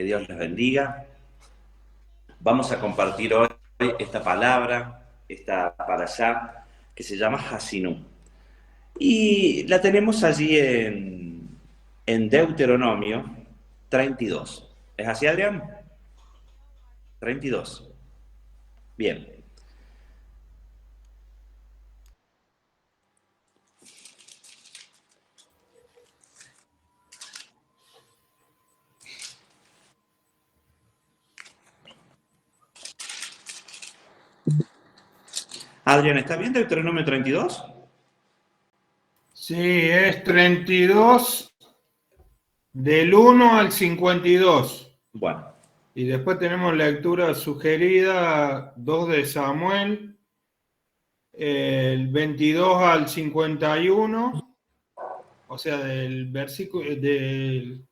Que Dios les bendiga. Vamos a compartir hoy esta palabra, esta parashá, que se llama Hasinú. Y la tenemos allí en Deuteronomio 32. ¿Es así, Adrián? 32. Bien. Adrián, ¿está bien Deuteronomio 32? Sí, es 32 del 1 al 52. Bueno. Y después tenemos lectura sugerida 2 de Samuel, el 22 al 51, o sea, del versículo del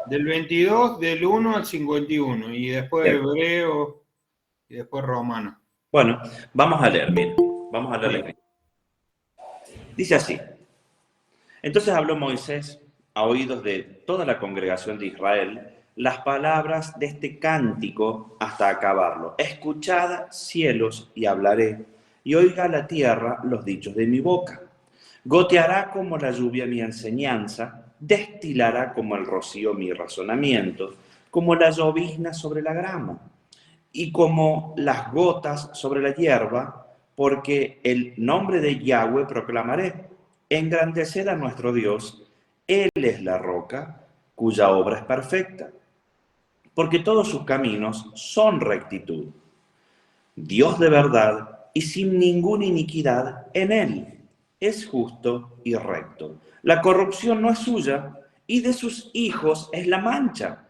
22 del 1 al 51, y después Bien. Hebreo y después Romano. Bueno, vamos a leer, miren. Vamos a leer la Sí. escritura. Dice así. Entonces habló Moisés a oídos de toda la congregación de Israel las palabras de este cántico hasta acabarlo. Escuchad, cielos, y hablaré, y oiga la tierra los dichos de mi boca. Goteará como la lluvia mi enseñanza, destilará como el rocío mi razonamiento, como la llovizna sobre la grama, y como las gotas sobre la hierba, porque el nombre de Yahweh proclamaré. Engrandeced a nuestro Dios, Él es la roca, cuya obra es perfecta, porque todos sus caminos son rectitud. Dios de verdad y sin ninguna iniquidad en Él. Es justo y recto. La corrupción no es suya, y de sus hijos es la mancha.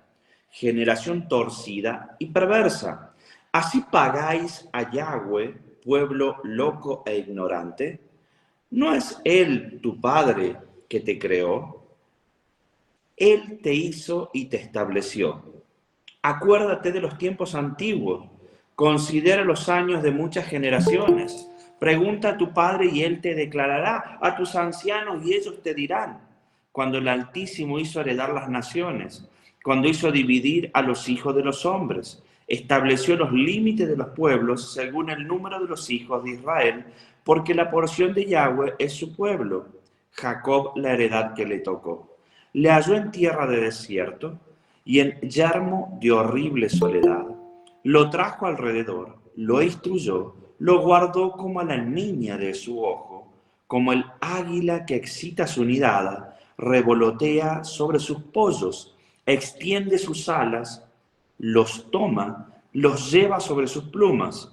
Generación torcida y perversa. ¿Así pagáis a Yahweh, pueblo loco e ignorante? ¿No es Él tu Padre que te creó? Él te hizo y te estableció. Acuérdate de los tiempos antiguos. Considera los años de muchas generaciones. Pregunta a tu Padre y Él te declarará. A tus ancianos y ellos te dirán. Cuando el Altísimo hizo heredar las naciones, cuando hizo dividir a los hijos de los hombres, estableció los límites de los pueblos según el número de los hijos de Israel, porque la porción de Yahweh es su pueblo, Jacob la heredad que le tocó. Le halló en tierra de desierto y en yermo de horrible soledad. Lo trajo alrededor, lo instruyó, lo guardó como a la niña de su ojo, como el águila que excita su nidada, revolotea sobre sus pollos, extiende sus alas, los toma, los lleva sobre sus plumas.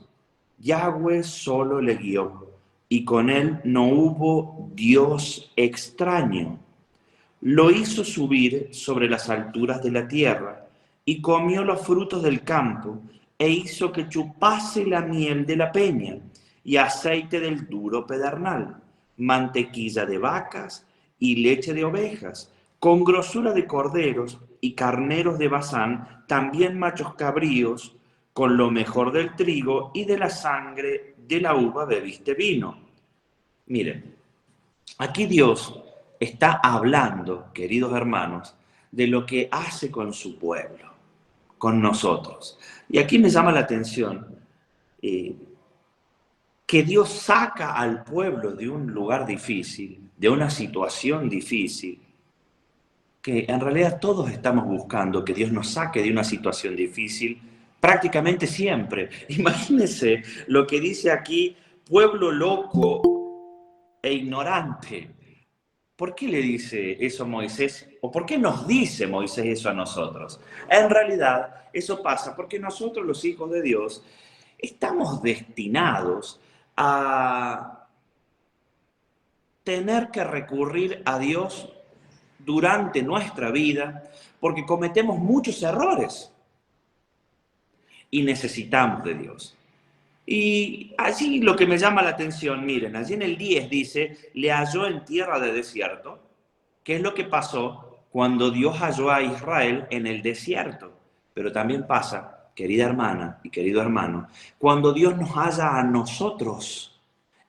Yahweh solo le guió, y con él no hubo Dios extraño. Lo hizo subir sobre las alturas de la tierra, y comió los frutos del campo, e hizo que chupase la miel de la peña, y aceite del duro pedernal, mantequilla de vacas y leche de ovejas, con grosura de corderos y carneros de Basán, también machos cabríos, con lo mejor del trigo y de la sangre de la uva bebiste vino. Miren, aquí Dios está hablando, queridos hermanos, de lo que hace con su pueblo, con nosotros. Y aquí me llama la atención que Dios saca al pueblo de un lugar difícil, de una situación difícil, que en realidad todos estamos buscando que Dios nos saque de una situación difícil prácticamente siempre. Imagínense lo que dice aquí, pueblo loco e ignorante. ¿Por qué le dice eso a Moisés? ¿O por qué nos dice Moisés eso a nosotros? En realidad, eso pasa porque nosotros, los hijos de Dios, estamos destinados a tener que recurrir a Dios durante nuestra vida porque cometemos muchos errores y necesitamos de Dios. Y allí lo que me llama la atención, miren, allí en el 10 dice, le halló en tierra de desierto. ¿Qué es lo que pasó cuando Dios halló a Israel en el desierto? Pero también pasa, querida hermana y querido hermano, cuando Dios nos halla a nosotros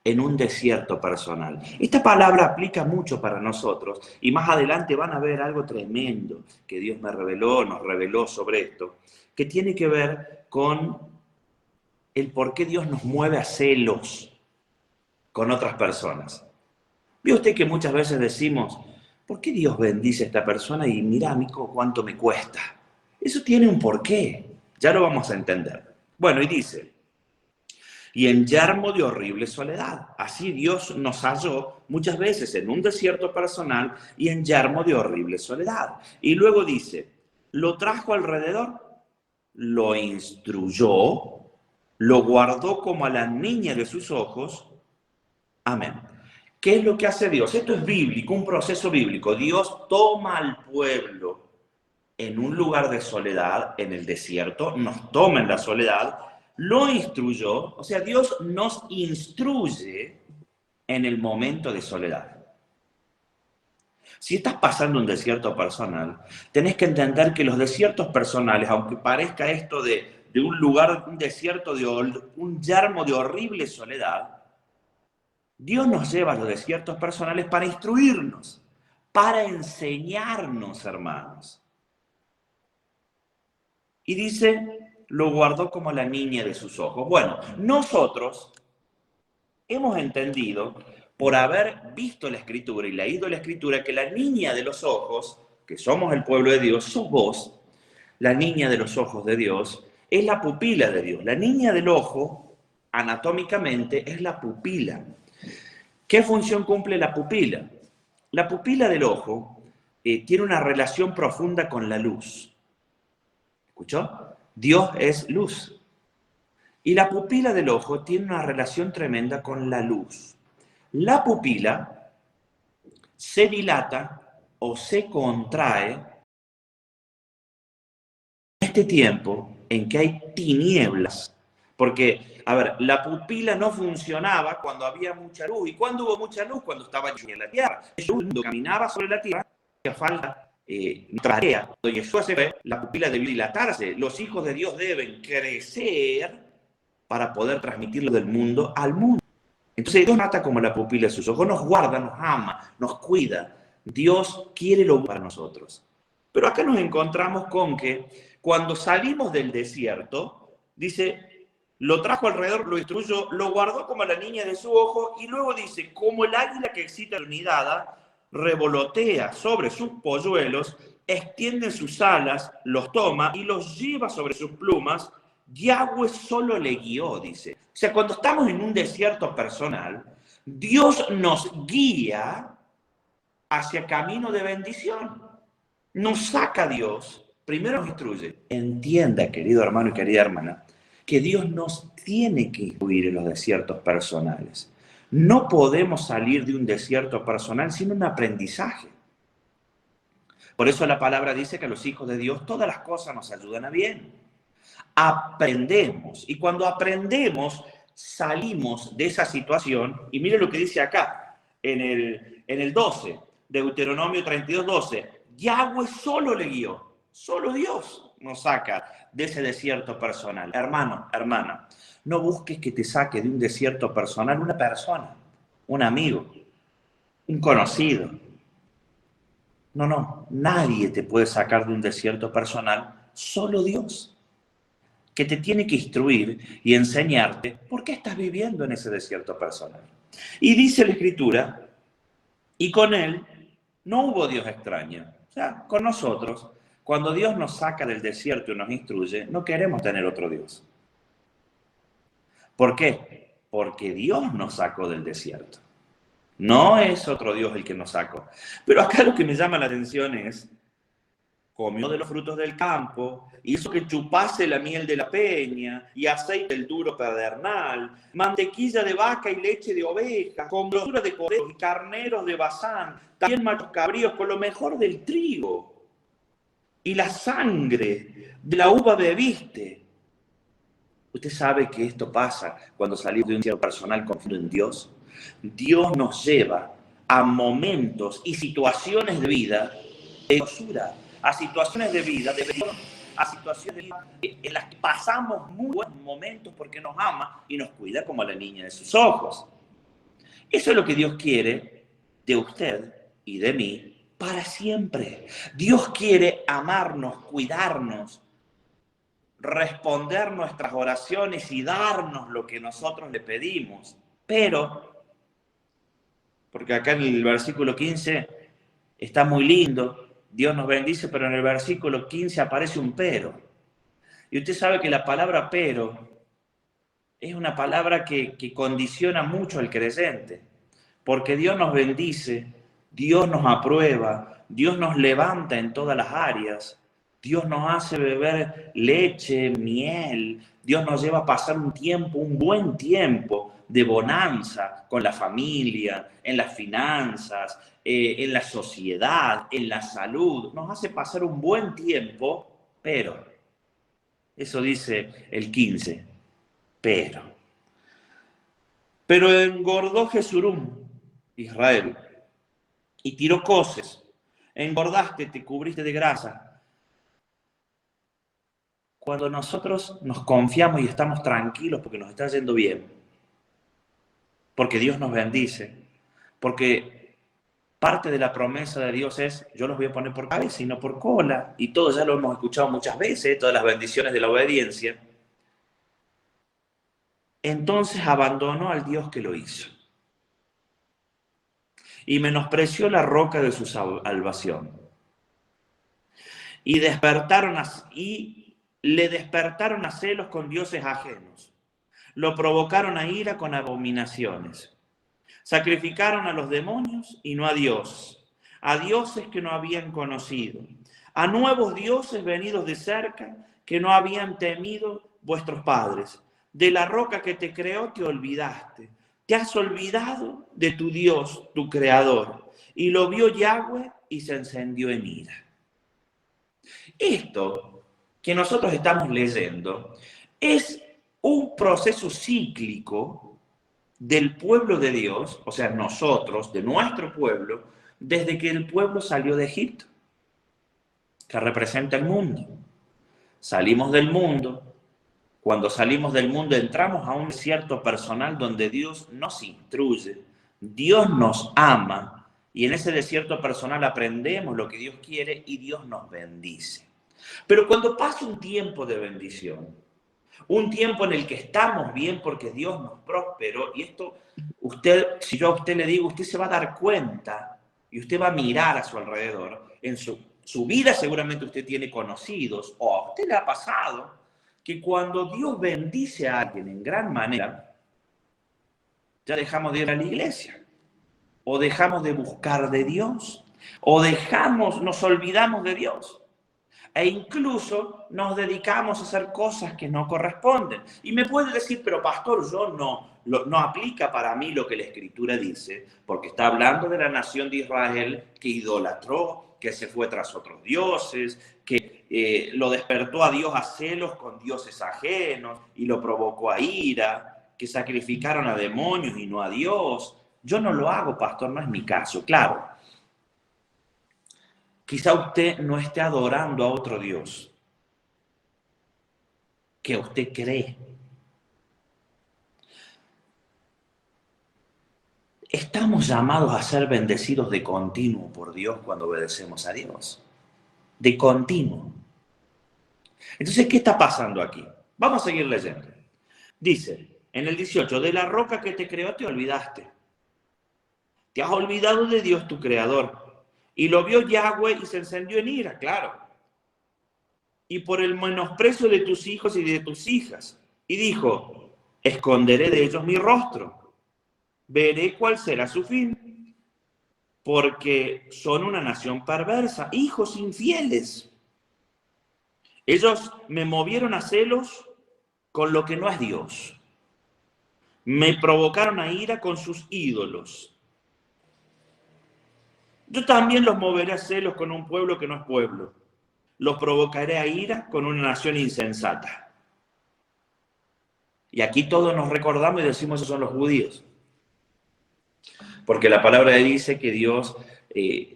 en un desierto personal. Esta palabra aplica mucho para nosotros y más adelante van a ver algo tremendo que Dios nos reveló sobre esto, que tiene que ver con el por qué Dios nos mueve a celos con otras personas. ¿Ve usted que muchas veces decimos, ¿por qué Dios bendice a esta persona y mira a mí cuánto me cuesta? Eso tiene un porqué, ya lo vamos a entender. Bueno, y dice, y en yermo de horrible soledad. Así Dios nos halló muchas veces en un desierto personal y en yermo de horrible soledad. Y luego dice, lo trajo alrededor, lo instruyó, lo guardó como a la niña de sus ojos. Amén. ¿Qué es lo que hace Dios? Esto es bíblico, un proceso bíblico. Dios toma al pueblo en un lugar de soledad, en el desierto, nos toma en la soledad, lo instruyó, o sea, Dios nos instruye en el momento de soledad. Si estás pasando un desierto personal, tenés que entender que los desiertos personales, aunque parezca esto de un lugar, un desierto, un yermo de horrible soledad, Dios nos lleva a los desiertos personales para instruirnos, para enseñarnos, hermanos. Y dice, lo guardó como la niña de sus ojos. Bueno, nosotros hemos entendido, por haber visto la Escritura y leído la Escritura, que la niña de los ojos, que somos el pueblo de Dios, sos vos, la niña de los ojos de Dios, es la pupila de Dios. La niña del ojo, anatómicamente, es la pupila. ¿Qué función cumple la pupila? La pupila del ojo tiene una relación profunda con la luz. ¿Escuchó? Dios es luz. Y la pupila del ojo tiene una relación tremenda con la luz. La pupila se dilata o se contrae en este tiempo en que hay tinieblas. Porque, a ver, la pupila no funcionaba cuando había mucha luz. ¿Y cuándo hubo mucha luz? Cuando estaba en la tierra. Cuando caminaba sobre la tierra, hacía falta tarea. Cuando Jesús se ve, la pupila debe dilatarse. Los hijos de Dios deben crecer para poder transmitirlo del mundo al mundo. Entonces Dios trata como la pupila de sus ojos, nos guarda, nos ama, nos cuida. Dios quiere lo bueno para nosotros. Pero acá nos encontramos con que cuando salimos del desierto, dice, lo trajo alrededor, lo instruyó, lo guardó como la niña de su ojo, y luego dice, como el águila que excita la unidad, revolotea sobre sus polluelos, extiende sus alas, los toma y los lleva sobre sus plumas. Yahweh solo le guió, dice. O sea, cuando estamos en un desierto personal, Dios nos guía hacia camino de bendición. Nos saca Dios, primero nos instruye. Entienda, querido hermano y querida hermana, que Dios nos tiene que instruir en los desiertos personales. No podemos salir de un desierto personal sin un aprendizaje. Por eso la palabra dice que a los hijos de Dios todas las cosas nos ayudan a bien. Aprendemos, y cuando aprendemos salimos de esa situación, y mire lo que dice acá, en el 12, Deuteronomio 32, 12, Yahweh solo le guió, solo Dios nos saca de ese desierto personal. Hermano, hermana, no busques que te saque de un desierto personal una persona, un amigo, un conocido. No, nadie te puede sacar de un desierto personal, solo Dios, que te tiene que instruir y enseñarte por qué estás viviendo en ese desierto personal. Y dice la Escritura, y con él no hubo Dios extraño. O sea, con nosotros, cuando Dios nos saca del desierto y nos instruye, no queremos tener otro Dios. ¿Por qué? Porque Dios nos sacó del desierto. No es otro Dios el que nos sacó. Pero acá lo que me llama la atención es, comió de los frutos del campo, hizo que chupase la miel de la peña y aceite del duro pedernal, mantequilla de vaca y leche de oveja, con grosura de corderos y carneros de Basán, también machos cabríos con lo mejor del trigo, y la sangre de la uva bebiste. Usted sabe que esto pasa cuando salimos de un desierto personal confiando en Dios. Dios nos lleva a momentos y situaciones de vida de grosura, a situaciones de vida, a situaciones de vida en las que pasamos muy buenos momentos porque nos ama y nos cuida como a la niña de sus ojos. Eso es lo que Dios quiere de usted y de mí para siempre. Dios quiere amarnos, cuidarnos, responder nuestras oraciones y darnos lo que nosotros le pedimos. Pero, porque acá en el versículo 15 está muy lindo, Dios nos bendice, pero en el versículo 15 aparece un pero. Y usted sabe que la palabra pero es una palabra que condiciona mucho al creyente, porque Dios nos bendice, Dios nos aprueba, Dios nos levanta en todas las áreas, Dios nos hace beber leche, miel, Dios nos lleva a pasar un tiempo, un buen tiempo de bonanza con la familia, en las finanzas, en la sociedad, en la salud, nos hace pasar un buen tiempo, pero, eso dice el 15, pero engordó Jesurum, Israel, y tiró coces. Engordaste, te cubriste de grasa. Cuando nosotros nos confiamos y estamos tranquilos porque nos está yendo bien, porque Dios nos bendice, porque parte de la promesa de Dios es, yo los voy a poner por cabeza y no por cola, y todo ya lo hemos escuchado muchas veces, todas las bendiciones de la obediencia. Entonces abandonó al Dios que lo hizo y menospreció la roca de su salvación. Y le despertaron a celos con dioses ajenos. Lo provocaron a ira con abominaciones. Sacrificaron a los demonios y no a Dios, a dioses que no habían conocido, a nuevos dioses venidos de cerca que no habían temido vuestros padres. De la roca que te creó te olvidaste. Te has olvidado de tu Dios, tu creador. Y lo vio Yahweh y se encendió en ira. Esto que nosotros estamos leyendo es un proceso cíclico del pueblo de Dios, o sea, nosotros, de nuestro pueblo, desde que el pueblo salió de Egipto, que representa el mundo. Salimos del mundo. Cuando salimos del mundo entramos a un desierto personal donde Dios nos instruye, Dios nos ama y en ese desierto personal aprendemos lo que Dios quiere y Dios nos bendice. Pero cuando pasa un tiempo de bendición, un tiempo en el que estamos bien porque Dios nos prosperó, y esto si yo a usted le digo, usted se va a dar cuenta y usted va a mirar a su alrededor, en su vida seguramente usted tiene conocidos o a usted le ha pasado que cuando Dios bendice a alguien en gran manera, ya dejamos de ir a la iglesia, o dejamos de buscar de Dios, o nos olvidamos de Dios, e incluso nos dedicamos a hacer cosas que no corresponden. Y me puede decir, pero pastor, no aplica para mí lo que la Escritura dice, porque está hablando de la nación de Israel que idolatró, que se fue tras otros dioses, que lo despertó a Dios a celos con dioses ajenos y lo provocó a ira, que sacrificaron a demonios y no a Dios. Yo no lo hago, pastor, no es mi caso, claro. Quizá usted no esté adorando a otro Dios que usted cree. Estamos llamados a ser bendecidos de continuo por Dios cuando obedecemos a Dios. De continuo. Entonces, ¿qué está pasando aquí? Vamos a seguir leyendo. Dice, en el 18, de la roca que te creó te olvidaste. Te has olvidado de Dios tu creador. Y lo vio Yahweh y se encendió en ira, claro. Y por el menosprecio de tus hijos y de tus hijas. Y dijo, esconderé de ellos mi rostro. Veré cuál será su fin. Porque son una nación perversa, hijos infieles. Ellos me movieron a celos con lo que no es Dios. Me provocaron a ira con sus ídolos. Yo también los moveré a celos con un pueblo que no es pueblo. Los provocaré a ira con una nación insensata. Y aquí todos nos recordamos y decimos, esos son los judíos. Porque la palabra dice que Dios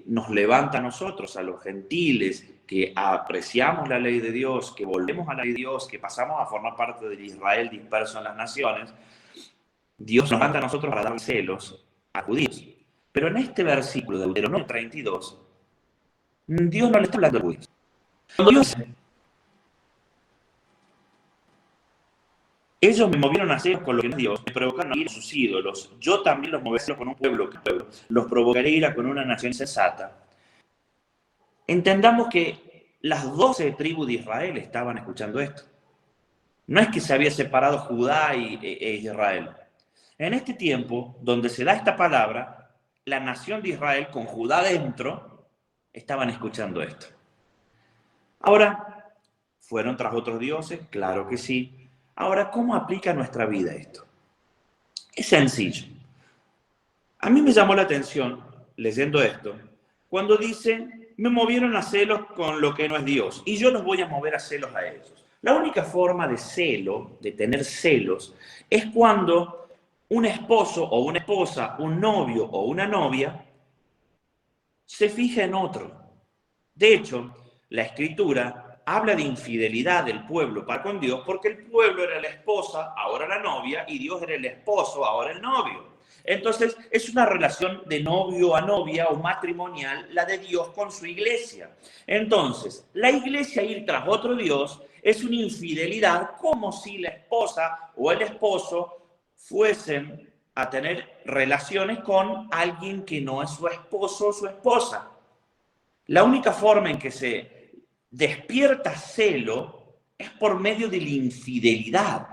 nos levanta a nosotros, a los gentiles, que apreciamos la ley de Dios, que volvemos a la ley de Dios, que pasamos a formar parte del Israel disperso en las naciones. Dios nos levanta a nosotros para dar celos a judíos. Pero en este versículo de Deuteronomio 32, Dios no le está hablando a los judíos. Cuando Dios dice, ellos me movieron a celos con lo que no es Dios, me provocaron a ir a sus ídolos, yo también los moveré con un pueblo que pueblo, los provocaré a ira con una nación sensata. Entendamos que las 12 tribus de Israel estaban escuchando esto. No es que se había separado Judá e Israel. En este tiempo, donde se da esta palabra, la nación de Israel, con Judá dentro, estaban escuchando esto. Ahora, ¿fueron tras otros dioses? Claro que sí. Ahora, ¿cómo aplica a nuestra vida esto? Es sencillo. A mí me llamó la atención, leyendo esto, cuando dice, me movieron a celos con lo que no es Dios, y yo los voy a mover a celos a ellos. La única forma de celo, de tener celos, es cuando un esposo o una esposa, un novio o una novia, se fija en otro. De hecho, la Escritura habla de infidelidad del pueblo para con Dios porque el pueblo era la esposa, ahora la novia, y Dios era el esposo, ahora el novio. Entonces, es una relación de novio a novia o matrimonial la de Dios con su iglesia. Entonces, la iglesia ir tras otro Dios es una infidelidad como si la esposa o el esposo fuesen a tener relaciones con alguien que no es su esposo o su esposa. La única forma en que se despierta celo es por medio de la infidelidad.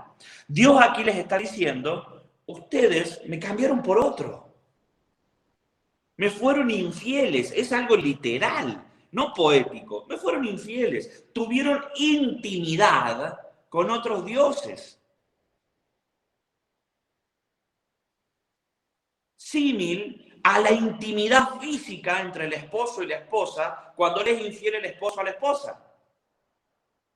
Dios aquí les está diciendo, ustedes me cambiaron por otro. Me fueron infieles. Es algo literal, no poético. Me fueron infieles. Tuvieron intimidad con otros dioses. Símil a la intimidad física entre el esposo y la esposa cuando le es infiel el esposo a la esposa.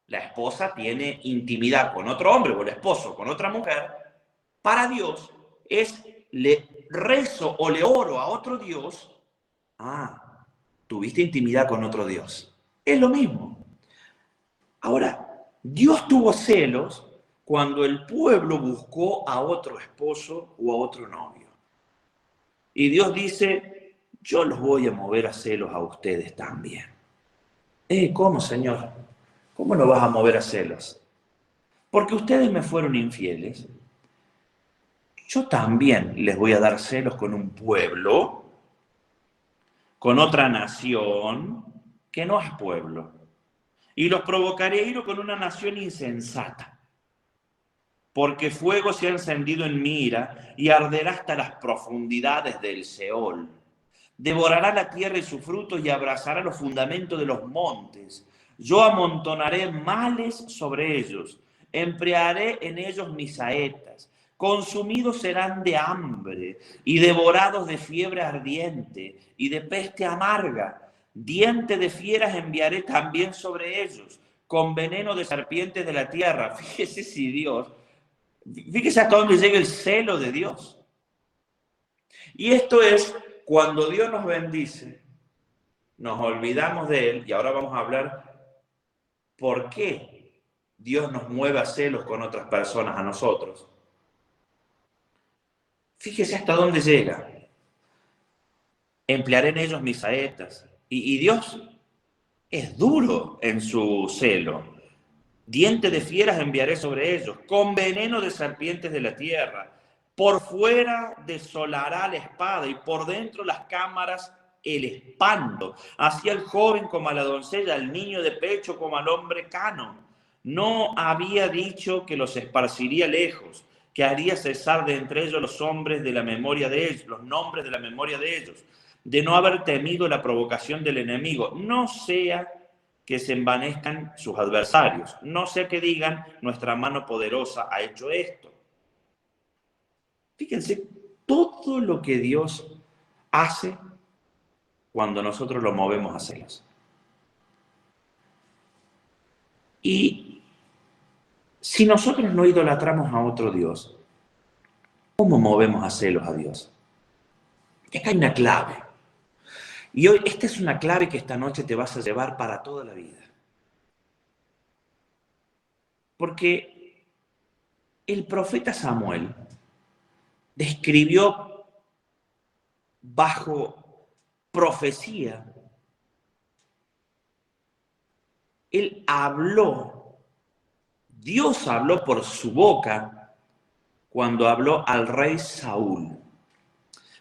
La esposa tiene intimidad con otro hombre o el esposo con otra mujer. Para Dios es le rezo o le oro a otro Dios. Ah, tuviste intimidad con otro Dios. Es lo mismo. Ahora, Dios tuvo celos cuando el pueblo buscó a otro esposo o a otro novio. Y Dios dice, yo los voy a mover a celos a ustedes también. ¿Cómo, Señor? ¿Cómo lo vas a mover a celos? Porque ustedes me fueron infieles. Yo también les voy a dar celos con un pueblo, con otra nación, que no es pueblo. Y los provocaré a ira con una nación insensata. Porque fuego se ha encendido en mi ira y arderá hasta las profundidades del Seol. Devorará la tierra y sus frutos y abrazará los fundamentos de los montes. Yo amontonaré males sobre ellos, emplearé en ellos mis saetas. Consumidos serán de hambre y devorados de fiebre ardiente y de peste amarga. Diente de fieras enviaré también sobre ellos, con veneno de serpientes de la tierra. Fíjese hasta dónde llega el celo de Dios. Y esto es cuando Dios nos bendice, nos olvidamos de Él, y ahora vamos a hablar por qué Dios nos mueve a celos con otras personas, a nosotros. Fíjese hasta dónde llega. Emplearé en ellos mis saetas. Y Dios es duro en su celo. Diente de fieras enviaré sobre ellos, con veneno de serpientes de la tierra. Por fuera desolará la espada y por dentro las cámaras el espanto. Así al joven como a la doncella, al niño de pecho como al hombre cano. No había dicho que los esparciría lejos, que haría cesar de entre ellos los hombres de la memoria de ellos, los nombres de la memoria de ellos, de no haber temido la provocación del enemigo. No sea que se envanezcan sus adversarios. No sea que digan, nuestra mano poderosa ha hecho esto. Fíjense, todo lo que Dios hace cuando nosotros lo movemos a celos. Y si nosotros no idolatramos a otro Dios, ¿cómo movemos a celos a Dios? Y acá hay una clave. Y hoy, esta es una clave que esta noche te vas a llevar para toda la vida. Porque el profeta Samuel describió bajo profecía, él habló, Dios habló por su boca cuando habló al rey Saúl.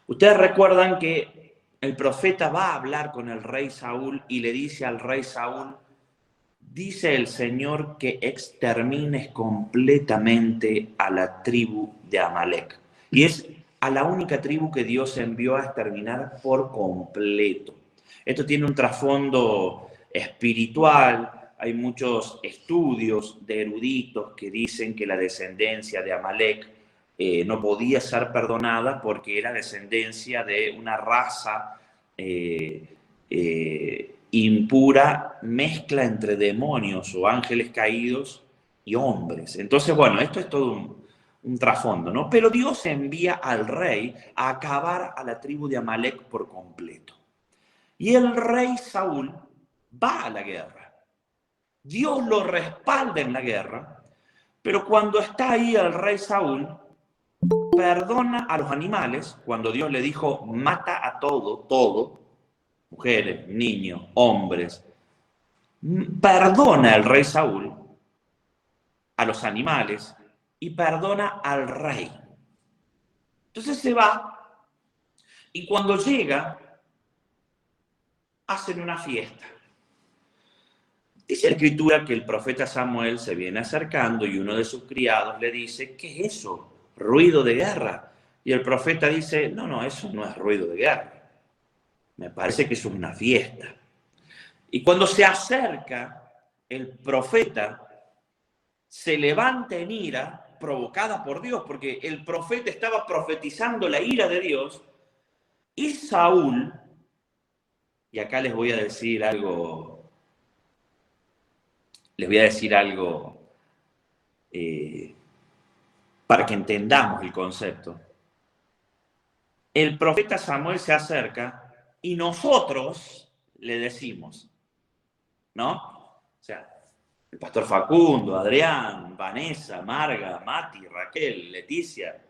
Ustedes recuerdan que el profeta va a hablar con el rey Saúl y le dice al rey Saúl: dice el Señor que extermines completamente a la tribu de Amalek. Y es a la única tribu que Dios envió a exterminar por completo. Esto tiene un trasfondo espiritual. Hay muchos estudios de eruditos que dicen que la descendencia de Amalek no podía ser perdonada porque era descendencia de una raza impura, mezcla entre demonios o ángeles caídos y hombres. Entonces, bueno, esto es todo un trasfondo, ¿no? Pero Dios envía al rey a acabar a la tribu de Amalek por completo. Y el rey Saúl va a la guerra. Dios lo respalda en la guerra, pero cuando está ahí el rey Saúl, perdona a los animales, cuando Dios le dijo, mata a todo, mujeres, niños, hombres, perdona el rey Saúl a los animales y perdona al rey. Entonces se va y cuando llega hacen una fiesta. Dice la escritura que el profeta Samuel se viene acercando y uno de sus criados le dice: ¿qué es eso? ¿Ruido de guerra? Y el profeta dice: no, eso no es ruido de guerra. Me parece que eso es una fiesta. Y cuando se acerca, el profeta se levanta en ira, provocada por Dios, porque el profeta estaba profetizando la ira de Dios, y Saúl, y acá les voy a decir algo para que entendamos el concepto. El profeta Samuel se acerca y nosotros le decimos, ¿no? O sea, el pastor Facundo, Adrián, Vanessa, Marga, Mati, Raquel, Leticia.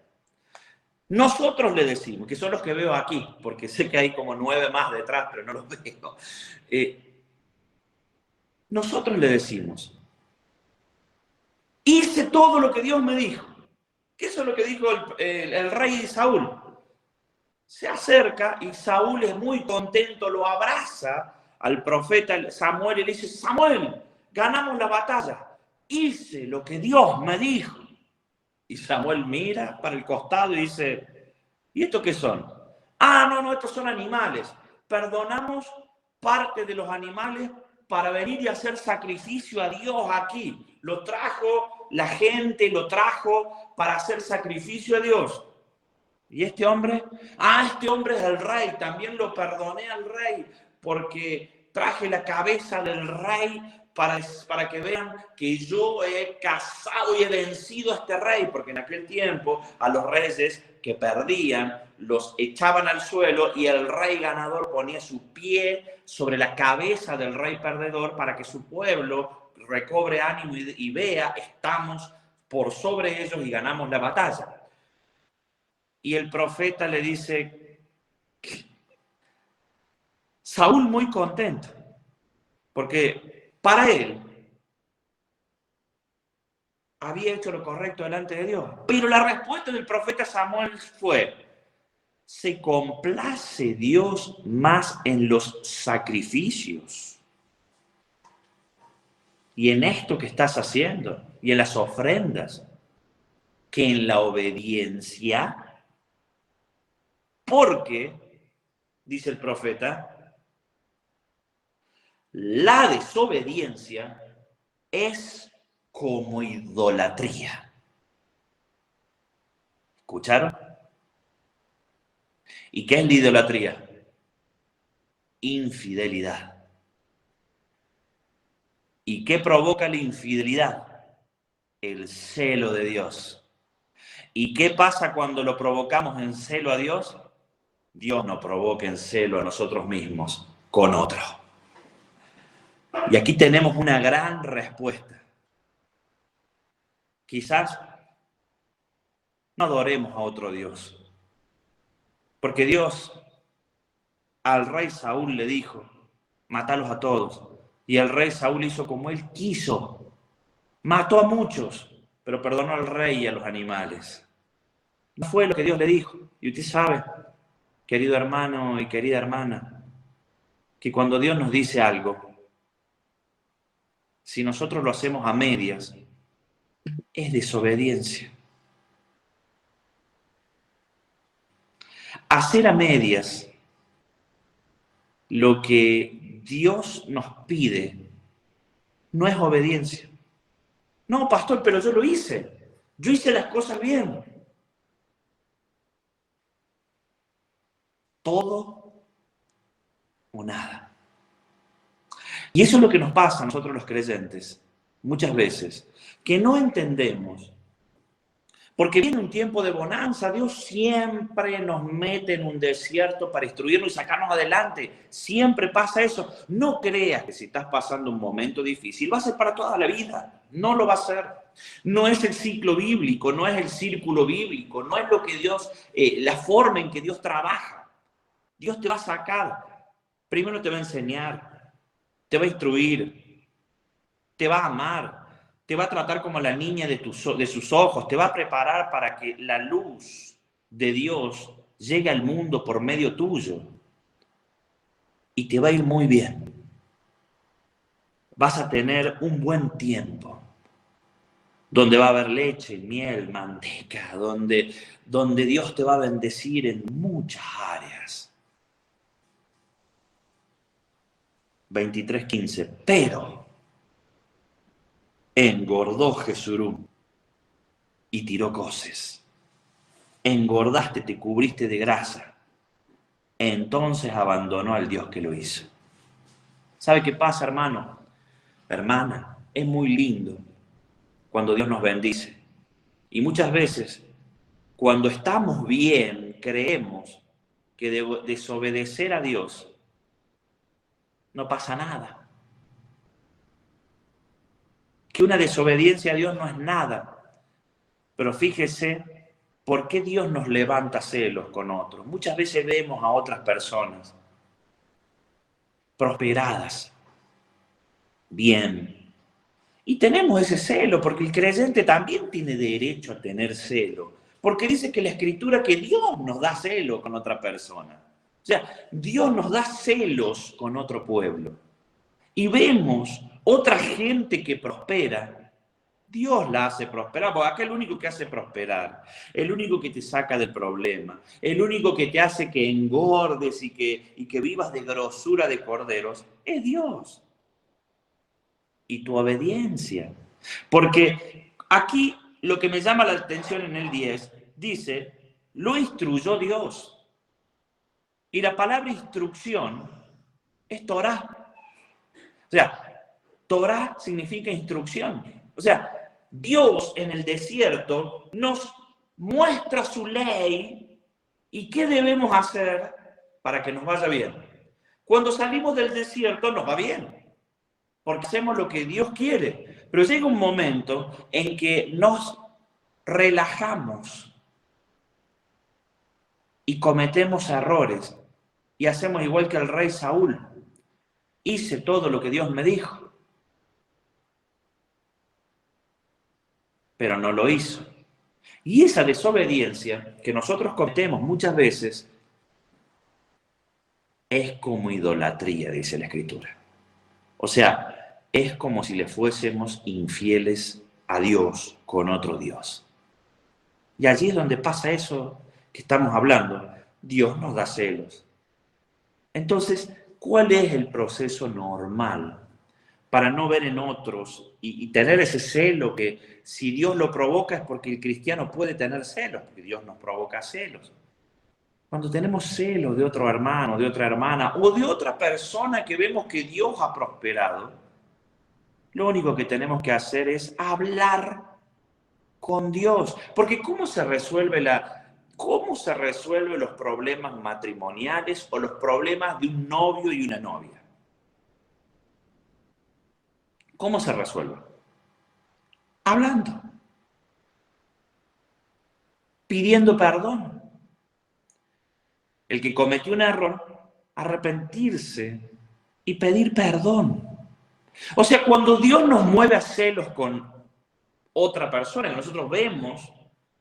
Nosotros le decimos, que son los que veo aquí, porque sé que hay como 9 más detrás, pero no los veo. Nosotros le decimos, hice todo lo que Dios me dijo. Que eso es lo que dijo el rey Saúl. Se acerca y Saúl es muy contento, lo abraza al profeta Samuel y le dice: Samuel, ganamos la batalla. Hice lo que Dios me dijo. Y Samuel mira para el costado y dice: ¿y esto qué son? No, estos son animales. Perdonamos parte de los animales para venir y hacer sacrificio a Dios aquí. Lo trajo la gente, lo trajo para hacer sacrificio a Dios. ¿Y este hombre? Este hombre es el rey. También lo perdoné al rey porque traje la cabeza del rey para que vean que yo he cazado y he vencido a este rey, porque en aquel tiempo a los reyes que perdían los echaban al suelo y el rey ganador ponía su pie sobre la cabeza del rey perdedor para que su pueblo recobre ánimo y vea: estamos por sobre ellos y ganamos la batalla. Y el profeta le dice, Saúl muy contento, porque para él había hecho lo correcto delante de Dios. Pero la respuesta del profeta Samuel fue: ¿se complace Dios más en los sacrificios y en esto que estás haciendo y en las ofrendas que en la obediencia? Porque, dice el profeta, la desobediencia es como idolatría. ¿Escucharon? ¿Y qué es la idolatría? Infidelidad. ¿Y qué provoca la infidelidad? El celo de Dios. ¿Y qué pasa cuando lo provocamos en celo a Dios? Dios nos provoca en celo a nosotros mismos con otro. Y aquí tenemos una gran respuesta. Quizás no adoremos a otro Dios, porque Dios al rey Saúl le dijo, mátalos a todos. Y el rey Saúl hizo como él quiso. Mató a muchos, pero perdonó al rey y a los animales. No fue lo que Dios le dijo. Y usted sabe, querido hermano y querida hermana, que cuando Dios nos dice algo, si nosotros lo hacemos a medias, es desobediencia. Hacer a medias lo que Dios nos pide no es obediencia. No, pastor, pero yo lo hice. Yo hice las cosas bien. Todo o nada. Y eso es lo que nos pasa a nosotros los creyentes, muchas veces, que no entendemos. Porque viene un tiempo de bonanza, Dios siempre nos mete en un desierto para instruirnos y sacarnos adelante. Siempre pasa eso. No creas que si estás pasando un momento difícil va a ser para toda la vida. No lo va a ser. No es el ciclo bíblico, no es el círculo bíblico, no es lo que Dios, la forma en que Dios trabaja. Dios te va a sacar. Primero te va a enseñar, te va a instruir, te va a amar. Te va a tratar como la niña de sus ojos, te va a preparar para que la luz de Dios llegue al mundo por medio tuyo. Y te va a ir muy bien. Vas a tener un buen tiempo, donde va a haber leche, miel, manteca, donde Dios te va a bendecir en muchas áreas. 23:15. Pero engordó Jesurún y tiró coces. Engordaste, te cubriste de grasa. Entonces abandonó al Dios que lo hizo. ¿Sabe qué pasa, hermano? Hermana, es muy lindo cuando Dios nos bendice. Y muchas veces, cuando estamos bien, creemos que de desobedecer a Dios no pasa nada. Que una desobediencia a Dios no es nada. Pero fíjese, ¿por qué Dios nos levanta celos con otros? Muchas veces vemos a otras personas prosperadas, bien. Y tenemos ese celo, porque el creyente también tiene derecho a tener celo. Porque dice que la Escritura que Dios nos da celo con otra persona. O sea, Dios nos da celos con otro pueblo. Y vemos otra gente que prospera. Dios la hace prosperar, porque acá el único que hace prosperar, el único que te saca del problema, el único que te hace que engordes y que vivas de grosura de corderos, es Dios. Y tu obediencia. Porque aquí lo que me llama la atención en el 10, dice, lo instruyó Dios. Y la palabra instrucción es Torah. O sea, Torah significa instrucción. O sea, Dios en el desierto nos muestra su ley y qué debemos hacer para que nos vaya bien. Cuando salimos del desierto nos va bien, porque hacemos lo que Dios quiere. Pero llega un momento en que nos relajamos y cometemos errores y hacemos igual que el rey Saúl. Hice todo lo que Dios me dijo, pero no lo hizo. Y esa desobediencia que nosotros cometemos muchas veces es como idolatría, dice la Escritura. O sea, es como si le fuésemos infieles a Dios con otro Dios. Y allí es donde pasa eso que estamos hablando. Dios nos da celos. Entonces, ¿cuál es el proceso normal para no ver en otros y tener ese celo que si Dios lo provoca es porque el cristiano puede tener celos, porque Dios nos provoca celos? Cuando tenemos celos de otro hermano, de otra hermana o de otra persona que vemos que Dios ha prosperado, lo único que tenemos que hacer es hablar con Dios. Porque ¿cómo se resuelven los problemas matrimoniales o los problemas de un novio y una novia? ¿Cómo se resuelve? Hablando, pidiendo perdón. El que cometió un error arrepentirse y pedir perdón. O sea, cuando Dios nos mueve a celos con otra persona, que nosotros vemos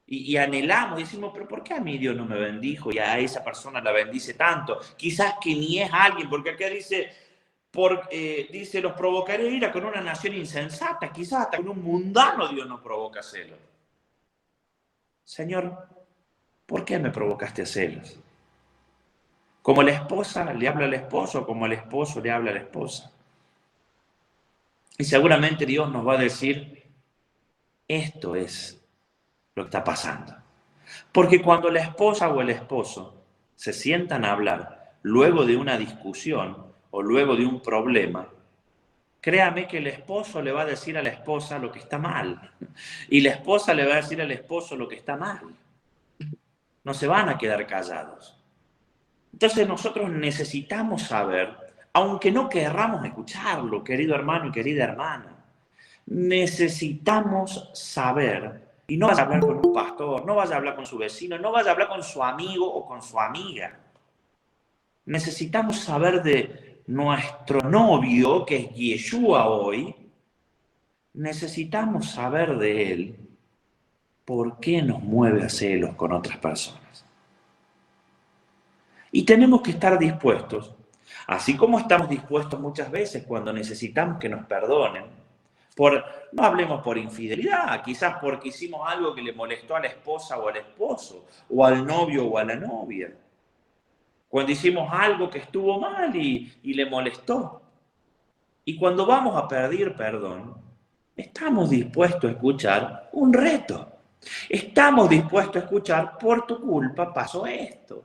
y anhelamos, decimos, pero ¿por qué a mí Dios no me bendijo y a esa persona la bendice tanto? Quizás que ni es alguien, porque acá dice, dice, los provocaré ira con una nación insensata, quizás hasta con un mundano Dios nos provoca celos. Señor, ¿por qué me provocaste a celos? Como la esposa le habla al esposo, como el esposo le habla a la esposa. Y seguramente Dios nos va a decir, esto es lo que está pasando. Porque cuando la esposa o el esposo se sientan a hablar luego de una discusión o luego de un problema, créame que el esposo le va a decir a la esposa lo que está mal. Y la esposa le va a decir al esposo lo que está mal. No se van a quedar callados. Entonces nosotros necesitamos saber, aunque no querramos escucharlo, querido hermano y querida hermana, necesitamos saber, y no vas a hablar con un pastor, no vas a hablar con su vecino, no vas a hablar con su amigo o con su amiga. Necesitamos saber de nuestro novio, que es Yeshua hoy, necesitamos saber de él por qué nos mueve a celos con otras personas. Y tenemos que estar dispuestos, así como estamos dispuestos muchas veces cuando necesitamos que nos perdonen, no hablemos por infidelidad, quizás porque hicimos algo que le molestó a la esposa o al esposo, o al novio o a la novia. Cuando hicimos algo que estuvo mal y le molestó. Y cuando vamos a pedir perdón, estamos dispuestos a escuchar un reto. Estamos dispuestos a escuchar, por tu culpa pasó esto.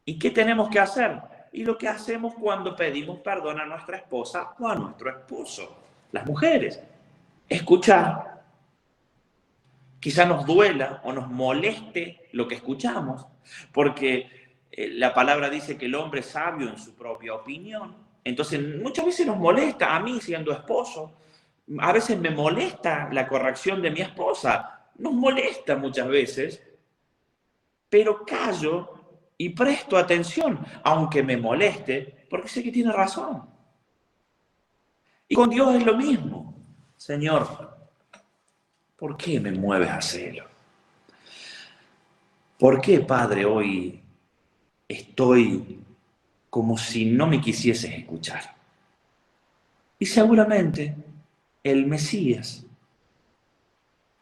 ¿Y qué tenemos que hacer? Y lo que hacemos cuando pedimos perdón a nuestra esposa o a nuestro esposo, las mujeres. Escuchar. Quizá nos duela o nos moleste lo que escuchamos, porque la palabra dice que el hombre es sabio en su propia opinión. Entonces, muchas veces nos molesta, a mí siendo esposo, a veces me molesta la corrección de mi esposa, nos molesta muchas veces, pero callo y presto atención, aunque me moleste, porque sé que tiene razón. Y con Dios es lo mismo. Señor, ¿por qué me mueves a celo? ¿Por qué, Padre, hoy estoy como si no me quisieses escuchar? Y seguramente el Mesías,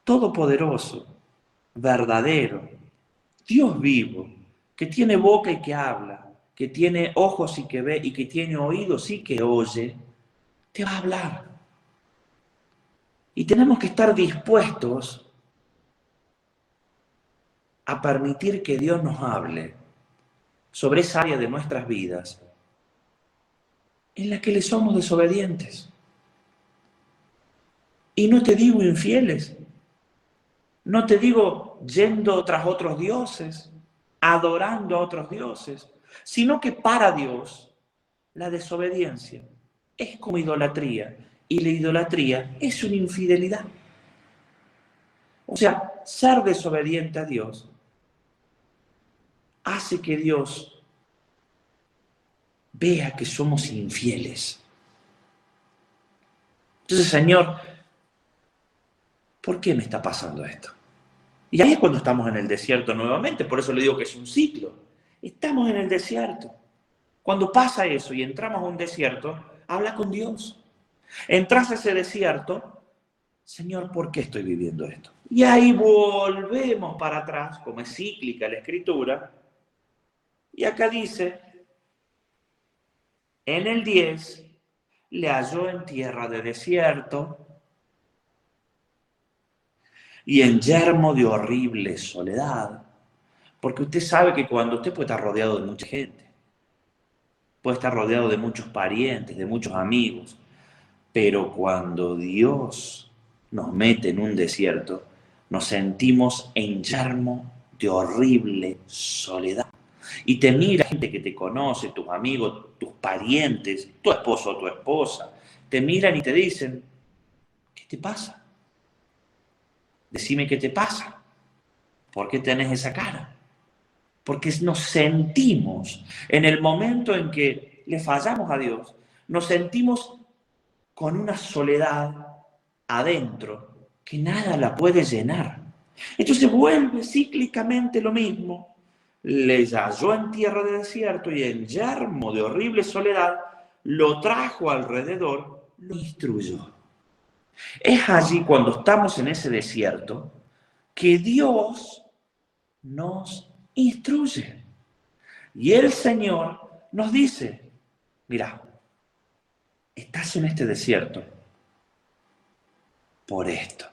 todopoderoso, verdadero, Dios vivo, que tiene boca y que habla, que tiene ojos y que ve, y que tiene oídos y que oye, te va a hablar. Y tenemos que estar dispuestos a permitir que Dios nos hable sobre esa área de nuestras vidas en la que le somos desobedientes. Y no te digo infieles, no te digo yendo tras otros dioses, adorando a otros dioses, sino que para Dios la desobediencia es como idolatría, y la idolatría es una infidelidad. O sea, ser desobediente a Dios hace que Dios vea que somos infieles. Entonces, Señor, ¿por qué me está pasando esto? Y ahí es cuando estamos en el desierto nuevamente, por eso le digo que es un ciclo. Estamos en el desierto. Cuando pasa eso y entramos a un desierto, habla con Dios. Entras a ese desierto, Señor, ¿por qué estoy viviendo esto? Y ahí volvemos para atrás, como es cíclica la Escritura, y acá dice, en el 10, le halló en tierra de desierto y en yermo de horrible soledad. Porque usted sabe que cuando usted puede estar rodeado de mucha gente, puede estar rodeado de muchos parientes, de muchos amigos, pero cuando Dios nos mete en un desierto, nos sentimos en yermo de horrible soledad. Y te mira gente que te conoce, tus amigos, tus parientes, tu esposo o tu esposa, te miran y te dicen, ¿qué te pasa? Decime qué te pasa. ¿Por qué tenés esa cara? porque nos sentimos, en el momento en que le fallamos a Dios, nos sentimos con una soledad adentro que nada la puede llenar. Entonces vuelve cíclicamente lo mismo. Le halló en tierra de desierto y en yermo de horrible soledad lo trajo alrededor, lo instruyó. Es allí cuando estamos en ese desierto que Dios nos instruye. Y el Señor nos dice, mira, estás en este desierto por esto.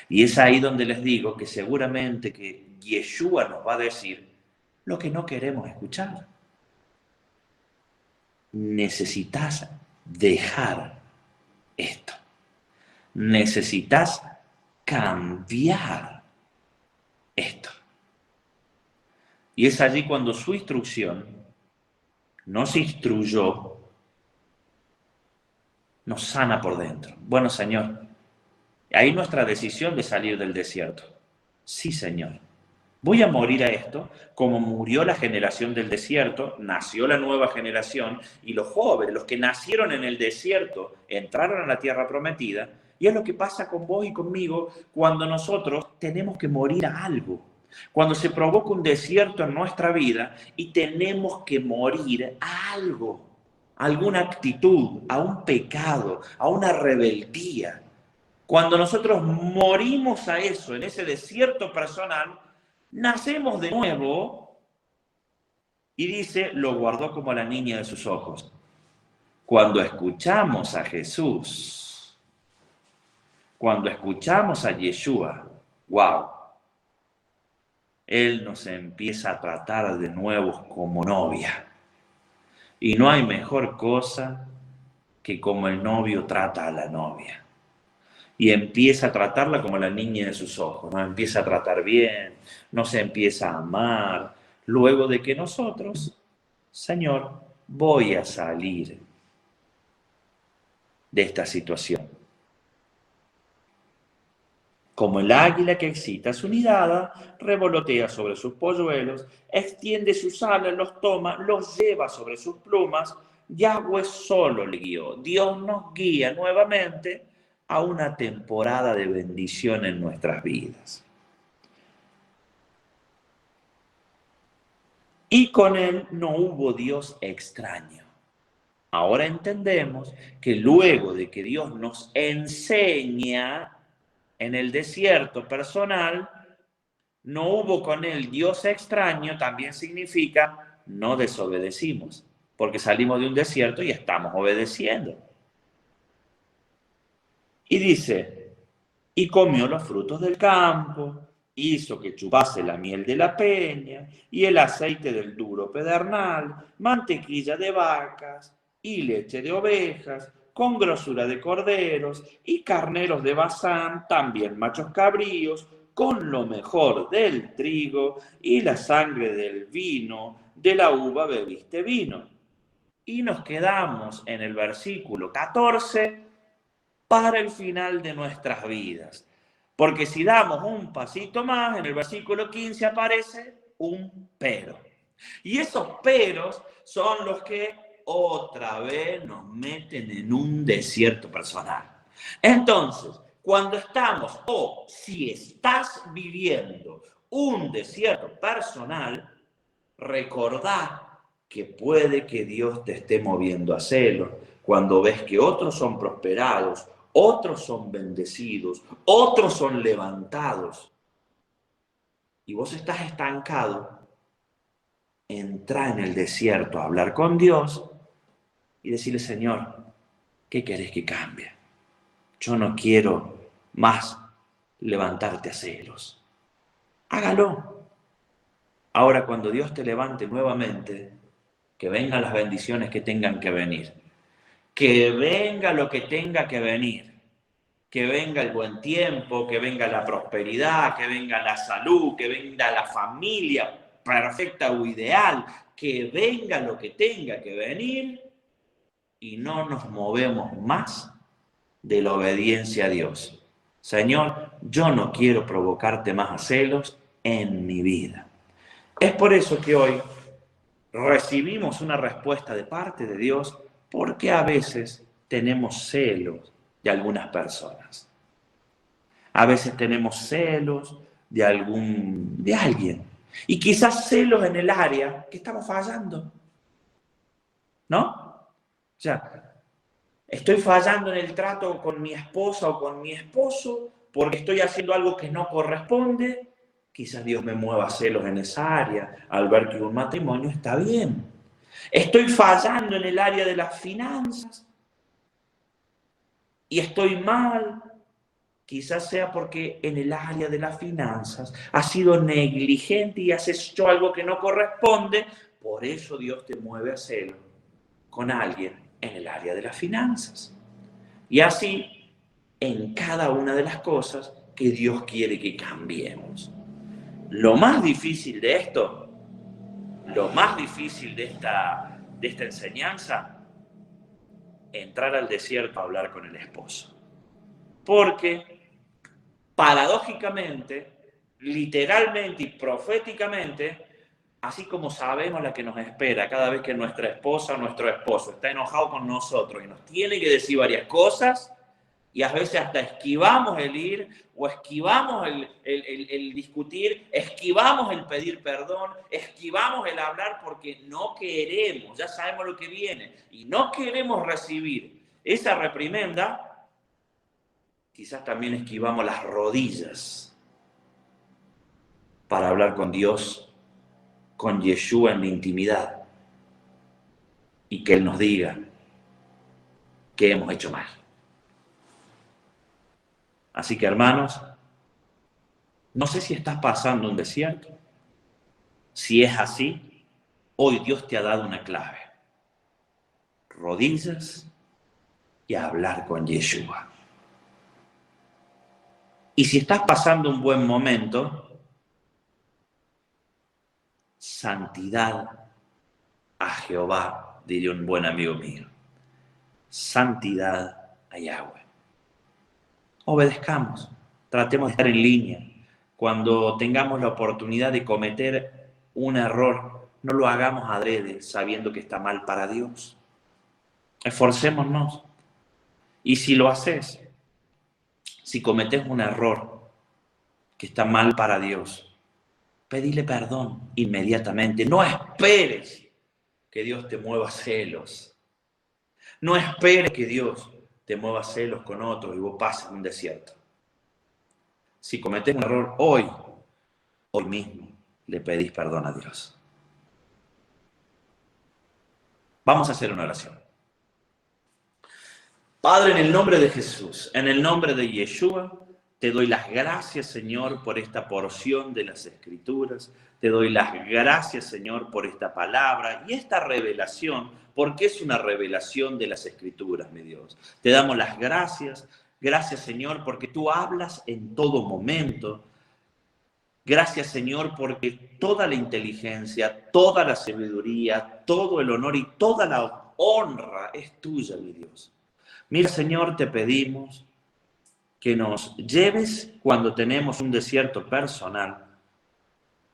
Y es ahí donde les digo que seguramente que Yeshua nos va a decir lo que no queremos escuchar. Necesitas dejar esto. Necesitas cambiar esto. Y es allí cuando su instrucción nos instruyó, nos sana por dentro. Bueno, Señor, ahí nuestra decisión de salir del desierto. Sí, Señor. Voy a morir a esto, como murió la generación del desierto, nació la nueva generación, y los jóvenes, los que nacieron en el desierto, entraron a la tierra prometida, y es lo que pasa con vos y conmigo cuando nosotros tenemos que morir a algo. Cuando se provoca un desierto en nuestra vida y tenemos que morir a algo, a alguna actitud, a un pecado, a una rebeldía. Cuando nosotros morimos a eso, en ese desierto personal, nacemos de nuevo y dice, lo guardó como la niña de sus ojos. Cuando escuchamos a Jesús, cuando escuchamos a Yeshua, wow, Él nos empieza a tratar de nuevo como novia. Y no hay mejor cosa que como el novio trata a la novia. Y empieza a tratarla como la niña de sus ojos, nos empieza a tratar bien, nos empieza a amar, luego de que nosotros, Señor, voy a salir de esta situación. Como el águila que excita su nidada, revolotea sobre sus polluelos, extiende sus alas, los toma, los lleva sobre sus plumas, Yahweh solo le guió. Dios nos guía nuevamente a una temporada de bendición en nuestras vidas. Y con él no hubo Dios extraño. Ahora entendemos que luego de que Dios nos enseña en el desierto personal, no hubo con él Dios extraño, también significa no desobedecimos, porque salimos de un desierto y estamos obedeciendo. Y dice, y comió los frutos del campo, hizo que chupase la miel de la peña y el aceite del duro pedernal, mantequilla de vacas y leche de ovejas, con grosura de corderos y carneros de Basán, también machos cabríos, con lo mejor del trigo y la sangre del vino, de la uva bebiste vino. Y nos quedamos en el versículo 14 para el final de nuestras vidas. Porque si damos un pasito más, en el versículo 15 aparece un pero. Y esos peros son los que otra vez nos meten en un desierto personal. Entonces, cuando estamos o si estás viviendo un desierto personal, recordá que puede que Dios te esté moviendo a celo cuando ves que otros son prosperados, otros son bendecidos, otros son levantados y vos estás estancado. Entra en el desierto a hablar con Dios y decirle, Señor, ¿qué querés que cambie? Yo no quiero más levantarte a celos. Hágalo. Ahora, cuando Dios te levante nuevamente, que vengan las bendiciones que tengan que venir. Que venga lo que tenga que venir. Que venga el buen tiempo, que venga la prosperidad, que venga la salud, que venga la familia perfecta o ideal, que venga lo que tenga que venir y no nos movemos más de la obediencia a Dios. Señor, yo no quiero provocarte más a celos en mi vida. Es por eso que hoy recibimos una respuesta de parte de Dios, porque a veces tenemos celos de algunas personas. A veces tenemos celos de alguien. Y quizás celos en el área que estamos fallando, ¿no? O sea, estoy fallando en el trato con mi esposa o con mi esposo porque estoy haciendo algo que no corresponde. Quizás Dios me mueva celos en esa área al ver que un matrimonio está bien. Estoy fallando en el área de las finanzas y estoy mal. Quizás sea porque en el área de las finanzas has sido negligente y has hecho algo que no corresponde. Por eso Dios te mueve a celo con alguien en el área de las finanzas. Y así en cada una de las cosas que Dios quiere que cambiemos. Lo más difícil de esto, lo más difícil de esta enseñanza, entrar al desierto a hablar con el esposo. Porque paradójicamente, literalmente y proféticamente, así como sabemos la que nos espera cada vez que nuestra esposa o nuestro esposo está enojado con nosotros y nos tiene que decir varias cosas, y a veces hasta esquivamos el ir o esquivamos el discutir, esquivamos el pedir perdón, esquivamos el hablar porque no queremos, ya sabemos lo que viene, y no queremos recibir esa reprimenda. Quizás también esquivamos las rodillas para hablar con Dios, con Yeshua en la intimidad, y que Él nos diga que hemos hecho mal. Así que, hermanos, no sé si estás pasando un desierto. Si es así, hoy Dios te ha dado una clave. Rodillas y a hablar con Yeshua. Y si estás pasando un buen momento, santidad a Jehová, diría un buen amigo mío. Santidad a Yahweh. Obedezcamos, tratemos de estar en línea. Cuando tengamos la oportunidad de cometer un error, no lo hagamos adrede, sabiendo que está mal para Dios. Esforcémonos. Y si lo haces, si cometes un error que está mal para Dios, pedile perdón inmediatamente. No esperes que Dios te mueva celos. No esperes que Dios te mueva celos con otros y vos pases un desierto. Si cometes un error hoy mismo, le pedís perdón a Dios. Vamos a hacer una oración. Padre, en el nombre de Jesús, en el nombre de Yeshua, te doy las gracias, Señor, por esta porción de las Escrituras. Te doy las gracias, Señor, por esta palabra y esta revelación, porque es una revelación de las Escrituras, mi Dios. Te damos las gracias. Gracias, Señor, porque tú hablas en todo momento. Gracias, Señor, porque toda la inteligencia, toda la sabiduría, todo el honor y toda la honra es tuya, mi Dios. Mira, Señor, te pedimos que nos lleves cuando tenemos un desierto personal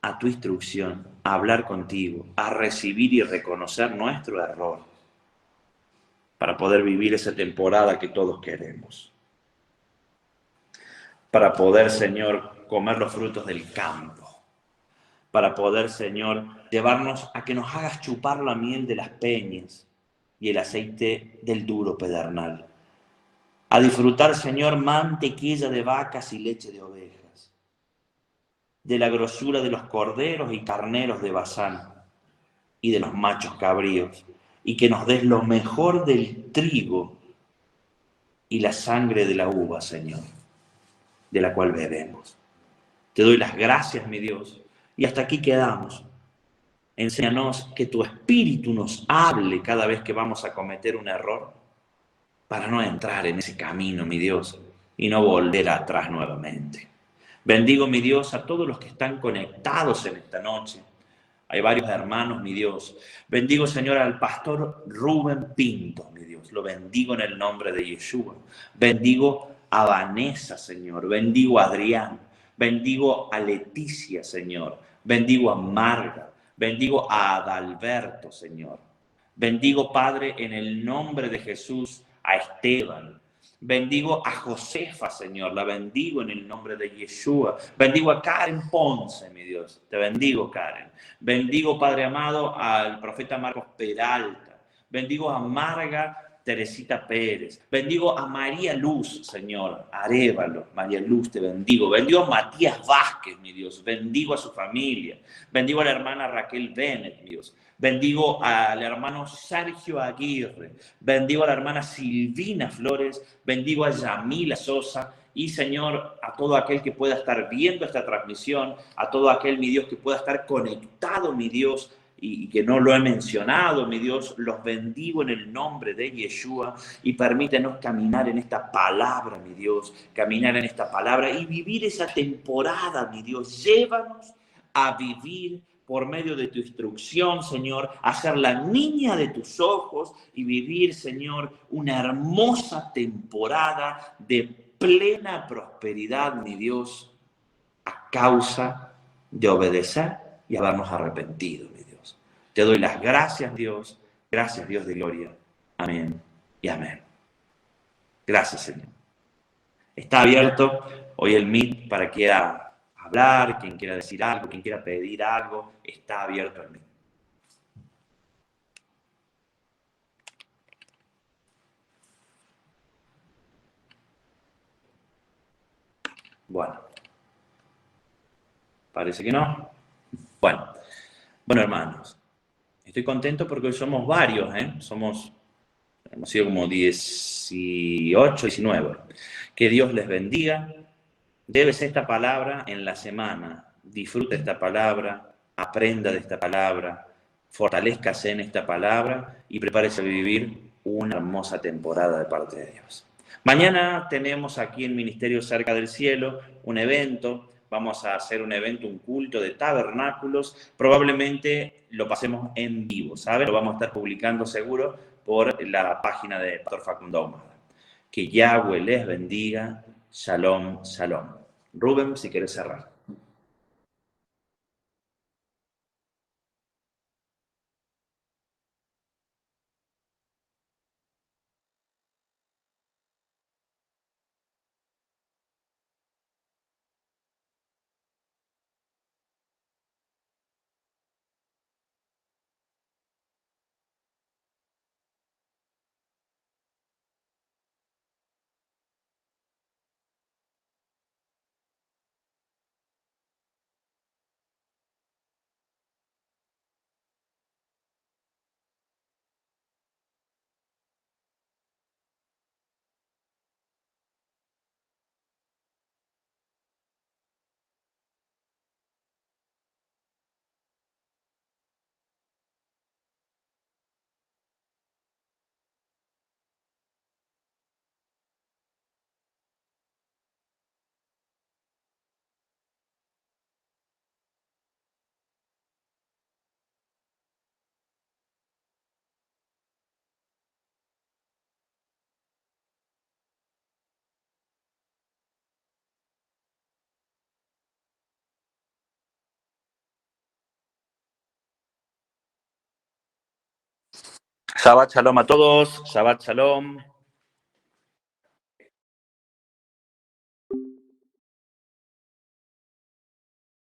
a tu instrucción, a hablar contigo, a recibir y reconocer nuestro error para poder vivir esa temporada que todos queremos. Para poder, Señor, comer los frutos del campo. Para poder, Señor, llevarnos a que nos hagas chupar la miel de las peñas y el aceite del duro pedernal. A disfrutar, Señor, mantequilla de vacas y leche de ovejas, de la grosura de los corderos y carneros de Basán y de los machos cabríos, y que nos des lo mejor del trigo y la sangre de la uva, Señor, de la cual bebemos. Te doy las gracias, mi Dios, y hasta aquí quedamos. Enséñanos que tu Espíritu nos hable cada vez que vamos a cometer un error, para no entrar en ese camino, mi Dios, y no volver atrás nuevamente. Bendigo, mi Dios, a todos los que están conectados en esta noche. Hay varios hermanos, mi Dios. Bendigo, Señor, al pastor Rubén Pinto, mi Dios. Lo bendigo en el nombre de Yeshua. Bendigo a Vanessa, Señor. Bendigo a Adrián. Bendigo a Leticia, Señor. Bendigo a Marga. Bendigo a Adalberto, Señor. Bendigo, Padre, en el nombre de Jesús, a Esteban. Bendigo a Josefa, Señor. La bendigo en el nombre de Yeshua. Bendigo a Karen Ponce, mi Dios. Te bendigo, Karen. Bendigo, Padre amado, al profeta Marcos Peralta. Bendigo a Marga Teresita Pérez. Bendigo a María Luz, Señor. Arévalo, María Luz, te bendigo. Bendigo a Matías Vázquez, mi Dios. Bendigo a su familia. Bendigo a la hermana Raquel Bennett, mi Dios. Bendigo al hermano Sergio Aguirre. Bendigo a la hermana Silvina Flores. Bendigo a Yamila Sosa. Y, Señor, a todo aquel que pueda estar viendo esta transmisión, a todo aquel, mi Dios, que pueda estar conectado, mi Dios, y que no lo he mencionado, mi Dios, los bendigo en el nombre de Yeshua y permítenos caminar en esta palabra, mi Dios, caminar en esta palabra y vivir esa temporada, mi Dios. Llévanos a vivir por medio de tu instrucción, Señor, a ser la niña de tus ojos y vivir, Señor, una hermosa temporada de plena prosperidad, mi Dios, a causa de obedecer y habernos arrepentido, mi Dios. Te doy las gracias, Dios. Gracias, Dios de gloria. Amén y amén. Gracias, Señor. Está abierto hoy el Meet para quien quiera hablar, quien quiera decir algo, quien quiera pedir algo. Está abierto el Meet. Bueno, parece que no. Bueno, hermanos, estoy contento porque hoy somos varios, ¿eh? Hemos sido como 18, 19. Que Dios les bendiga. Llévese esta palabra en la semana. Disfrute esta palabra, aprenda de esta palabra, fortalézcase en esta palabra y prepárese a vivir una hermosa temporada de parte de Dios. Mañana tenemos aquí en Ministerio Cerca del Cielo un evento. Vamos a hacer un evento, un culto de tabernáculos. Probablemente lo pasemos en vivo, ¿sabe? Lo vamos a estar publicando seguro por la página de Pastor Facundo Ahumada. Que Yahweh les bendiga. Shalom, shalom. Rubén, si quieres cerrar. Shabbat shalom a todos. Shabbat shalom.